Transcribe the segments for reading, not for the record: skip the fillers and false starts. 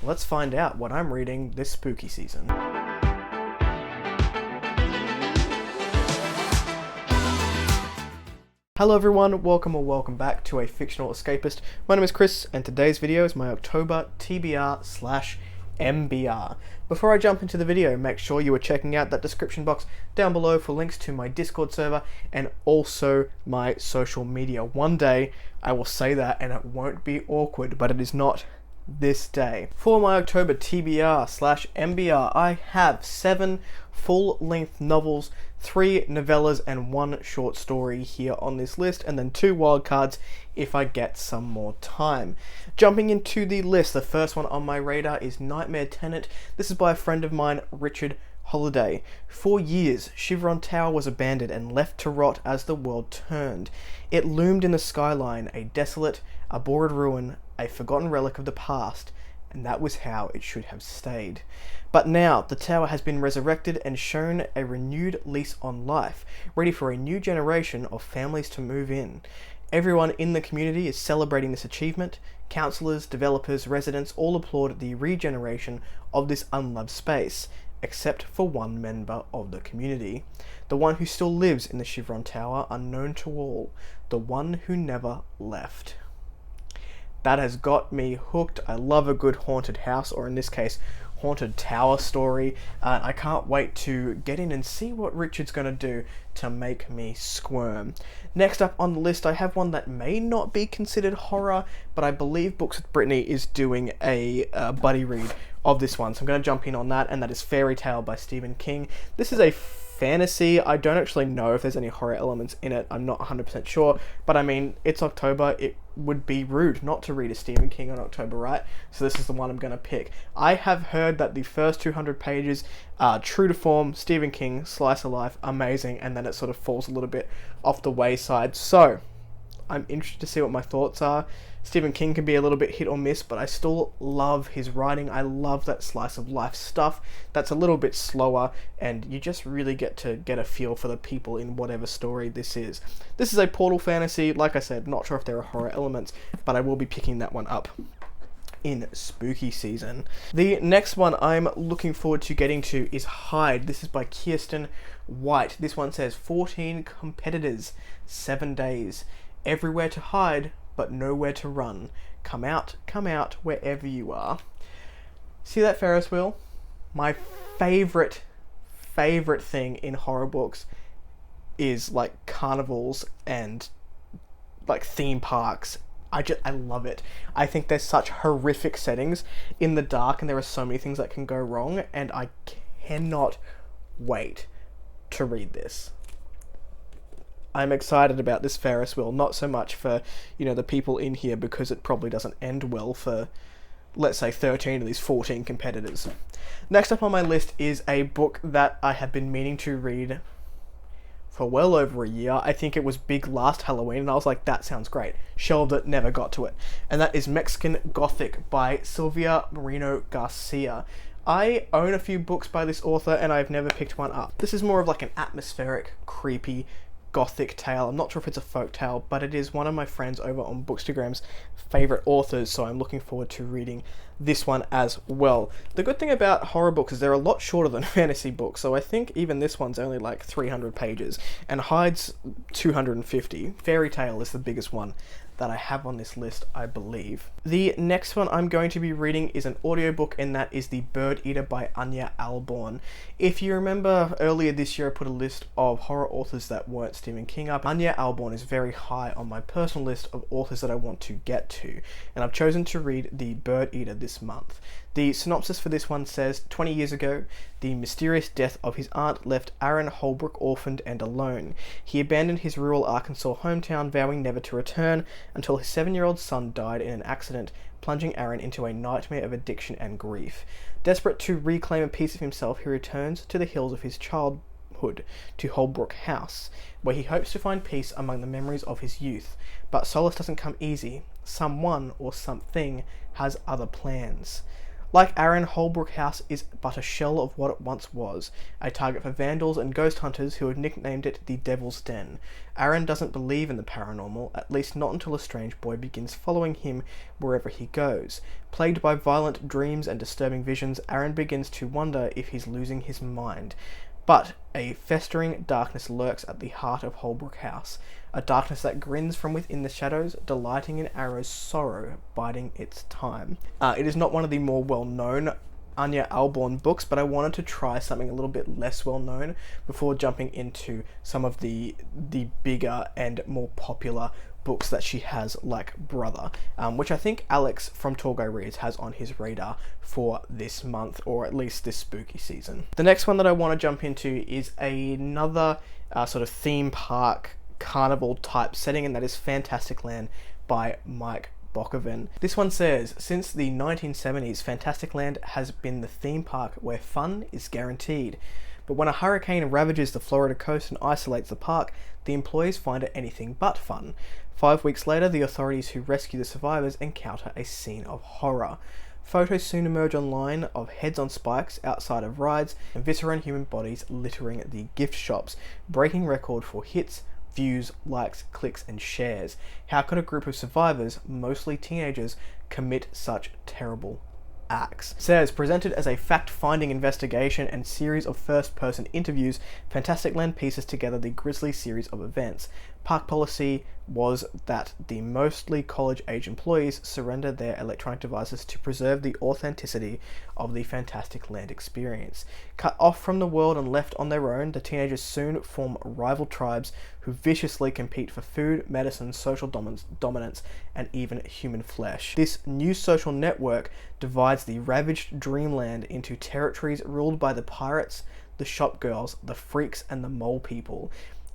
let's find out what I'm reading this spooky season. Hello everyone, welcome back to A Fictional Escapist. My name is Kris, and today's video is my October TBR/MBR. Before I jump into the video, make sure you are checking out that description box down below for links to my Discord server and also my social media. One day I will say that and it won't be awkward, but it is not this day. For my October TBR/MBR, I have 7 full-length novels, 3 novellas and 1 short story here on this list, and then 2 wildcards if I get some more time. Jumping into the list, the first one on my radar is Nightmare Tenant. This is by a friend of mine, Richard Holiday. For years, Chevron Tower was abandoned and left to rot as the world turned. It loomed in the skyline, a desolate, abhorred ruin, a forgotten relic of the past, and that was how it should have stayed. But now, the tower has been resurrected and shown a renewed lease on life, ready for a new generation of families to move in. Everyone in the community is celebrating this achievement. Councillors, developers, residents all applaud the regeneration of this unloved space, except for one member of the community. The one who still lives in the Chevron Tower, unknown to all. The one who never left. That has got me hooked. I love a good haunted house, or in this case, haunted tower story. I can't wait to get in and see what Richard's going to do to make me squirm. Next up on the list, I have one that may not be considered horror, but I believe Books with Brittany is doing a buddy read of this one, so I'm going to jump in on that, and that is Fairytale by Stephen King. This is a fantasy. I don't actually know if there's any horror elements in it. I'm not 100% sure, but I mean, it's October. It would be rude not to read a Stephen King on October, right? So this is the one I'm going to pick. I have heard that the first 200 pages are true to form, Stephen King, slice of life, amazing, and then it sort of falls a little bit off the wayside. So I'm interested to see what my thoughts are. Stephen King can be a little bit hit or miss, but I still love his writing. I love that slice of life stuff that's a little bit slower, and you just really get to get a feel for the people in whatever story this is. This is a portal fantasy. Like I said, not sure if there are horror elements, but I will be picking that one up in spooky season. The next one I'm looking forward to getting to is Hide. This is by Kirsten White. This one says 14 competitors, 7 days, everywhere to hide but nowhere to run. Come out wherever you are. See that Ferris wheel? My favorite thing in horror books is like carnivals and like theme parks. I love it. I think there's such horrific settings in the dark, and there are so many things that can go wrong, and I cannot wait to read this. I'm excited about this Ferris wheel, not so much for, the people in here, because it probably doesn't end well for, let's say, 13 of these 14 competitors. Next up on my list is a book that I have been meaning to read for well over a year. I think it was big last Halloween, and I was like, that sounds great. Shelved it, never got to it. And that is Mexican Gothic by Silvia Moreno Garcia. I own a few books by this author, and I've never picked one up. This is more of like an atmospheric, creepy Gothic tale. I'm not sure if it's a folk tale, but it is one of my friends over on Bookstagram's favourite authors, so I'm looking forward to reading this one as well. The good thing about horror books is they're a lot shorter than fantasy books, so I think even this one's only like 300 pages, and Hide's 250. Fairytale is the biggest one that I have on this list, I believe. The next one I'm going to be reading is an audiobook, and that is The Bird Eater by Anya Alborn. If you remember, earlier this year I put a list of horror authors that weren't Stephen King up. Anya Alborn is very high on my personal list of authors that I want to get to, and I've chosen to read The Bird Eater this month. The synopsis for this one says, 20 years ago, the mysterious death of his aunt left Aaron Holbrook orphaned and alone. He abandoned his rural Arkansas hometown, vowing never to return, until his 7-year-old son died in an accident, plunging Aaron into a nightmare of addiction and grief. Desperate to reclaim a piece of himself, he returns to the hills of his childhood, to Holbrook House, where he hopes to find peace among the memories of his youth. But solace doesn't come easy. Someone or something has other plans. Like Aaron, Holbrook House is but a shell of what it once was, a target for vandals and ghost hunters who have nicknamed it the Devil's Den. Aaron doesn't believe in the paranormal, at least not until a strange boy begins following him wherever he goes. Plagued by violent dreams and disturbing visions, Aaron begins to wonder if he's losing his mind. But a festering darkness lurks at the heart of Holbrook House, a darkness that grins from within the shadows, delighting in Arrow's sorrow, biding its time. It is not one of the more well-known Anya Alborn books, but I wanted to try something a little bit less well-known before jumping into some of the bigger and more popular books that she has, like Brother, which I think Alex from Tall Guy Reads has on his radar for this month, or at least this spooky season. The next one that I want to jump into is another sort of theme park carnival type setting, and that is Fantasticland by Mike Bokoven. This one says, since the 1970s, Fantasticland has been the theme park where fun is guaranteed. But when a hurricane ravages the Florida coast and isolates the park, the employees find it anything but fun. 5 weeks later, the authorities who rescue the survivors encounter a scene of horror. Photos soon emerge online of heads on spikes outside of rides and visceral human bodies littering the gift shops, breaking record for hits, views, likes, clicks, and shares. How could a group of survivors, mostly teenagers, commit such terrible acts? Says, presented as a fact-finding investigation and series of first-person interviews, Fantasticland pieces together the grisly series of events. Park policy was that the mostly college-age employees surrender their electronic devices to preserve the authenticity of the Fantasticland experience. Cut off from the world and left on their own, the teenagers soon form rival tribes who viciously compete for food, medicine, social dominance, and even human flesh. This new social network divides the ravaged dreamland into territories ruled by the pirates, the shop girls, the freaks, and the mole people.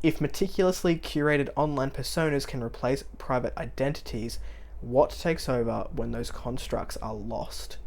If meticulously curated online personas can replace private identities, what takes over when those constructs are lost?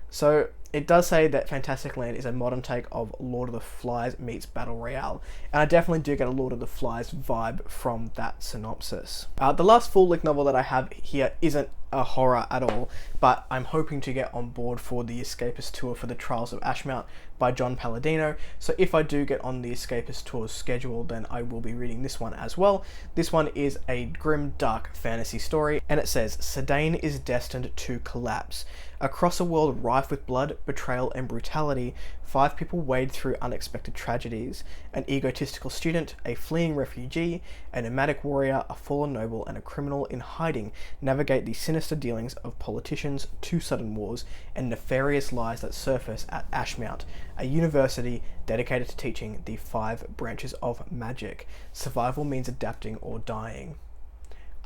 So it does say that Fantasticland is a modern take of Lord of the Flies meets Battle Royale, and I definitely do get a Lord of the Flies vibe from that synopsis. The last full-length novel that I have here isn't a horror at all, but I'm hoping to get on board for the Escapist tour for the Trials of Ashmount by John Palladino, so if I do get on the Escapist tour's schedule, then I will be reading this one as well. This one is a grim, dark fantasy story, and it says, Sedaine is destined to collapse. Across a world rife with blood, betrayal, and brutality, 5 people wade through unexpected tragedies. An egotistical student, a fleeing refugee, a nomadic warrior, a fallen noble, and a criminal in hiding navigate the sinister dealings of politicians, 2 sudden wars, and nefarious lies that surface at Ashmount, a university dedicated to teaching the 5 branches of magic. Survival means adapting or dying.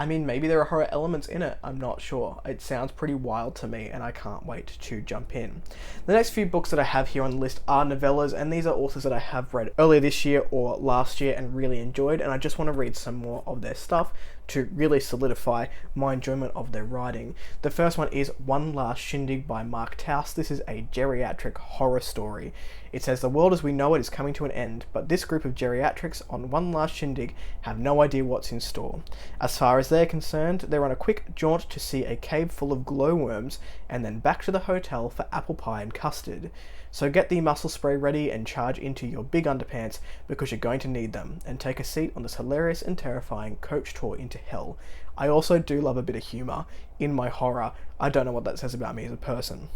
I mean, maybe there are horror elements in it, I'm not sure. It sounds pretty wild to me, and I can't wait to jump in. The next few books that I have here on the list are novellas, and these are authors that I have read earlier this year or last year and really enjoyed, and I just want to read some more of their stuff to really solidify my enjoyment of their writing. The first one is One Last Shindig by Mark Towse. This is a geriatric horror story. It says the world as we know it is coming to an end, but this group of geriatrics on One Last Shindig have no idea what's in store. As far as they're concerned, they're on a quick jaunt to see a cave full of glowworms and then back to the hotel for apple pie and custard. So get the muscle spray ready and charge into your big underpants because you're going to need them, and take a seat on this hilarious and terrifying coach tour into hell. I also do love a bit of humour in my horror. I don't know what that says about me as a person.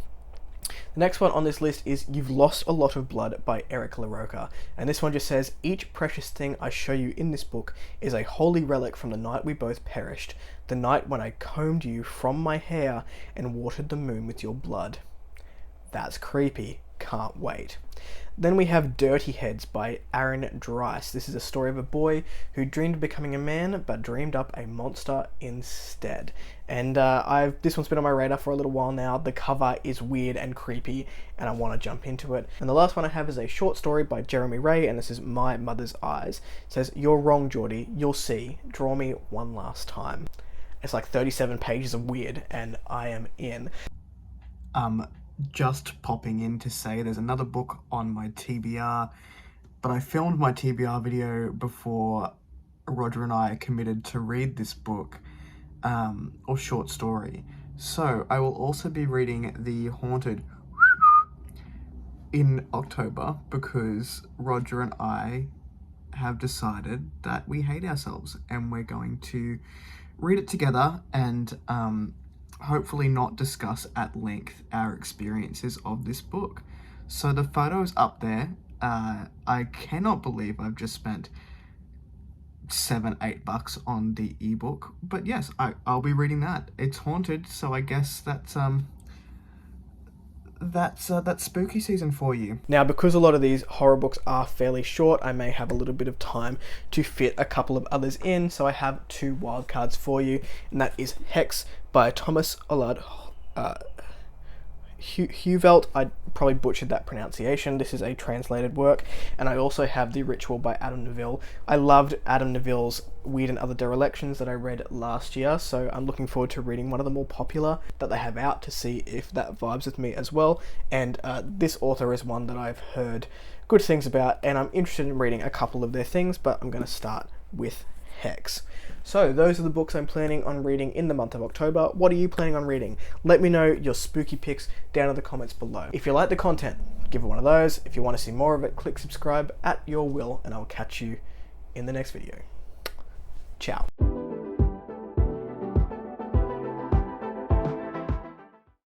The next one on this list is You've Lost a Lot of Blood by Eric LaRocca, and this one just says, each precious thing I show you in this book is a holy relic from the night we both perished, the night when I combed you from my hair and watered the moon with your blood. That's creepy. Can't wait. Then we have Dirty Heads by Aaron Dryce. This is a story of a boy who dreamed of becoming a man but dreamed up a monster instead. And this one's been on my radar for a little while now. The cover is weird and creepy and I want to jump into it. And the last one I have is a short story by Jeremy Ray, and this is My Mother's Eyes. It says, you're wrong, Geordie. You'll see. Draw me one last time. It's like 37 pages of weird and I am in. Just popping in to say there's another book on my TBR, but I filmed my TBR video before Roger and I committed to read this book, or short story. So I will also be reading The Haunted in October because Roger and I have decided that we hate ourselves and we're going to read it together and hopefully not discuss at length our experiences of this book. So the photo's up there. I cannot believe I've just spent $7-8 on the ebook, but yes, I'll be reading that. It's haunted, so I guess that's spooky season for you. Now, because a lot of these horror books are fairly short, I may have a little bit of time to fit a couple of others in, so I have 2 wildcards for you, and that is Hex by Thomas Allard Huvelt. I probably butchered that pronunciation. This is a translated work. And I also have The Ritual by Adam Neville. I loved Adam Neville's Weird and Other Derelictions that I read last year, so I'm looking forward to reading one of the more popular that they have out to see if that vibes with me as well. And this author is one that I've heard good things about, and I'm interested in reading a couple of their things, but I'm going to start with Hex. So those are the books I'm planning on reading in the month of October. What are you planning on reading? Let me know your spooky picks down in the comments below. If you like the content, give it one of those. If you want to see more of it, click subscribe at your will, and I'll catch you in the next video. Ciao.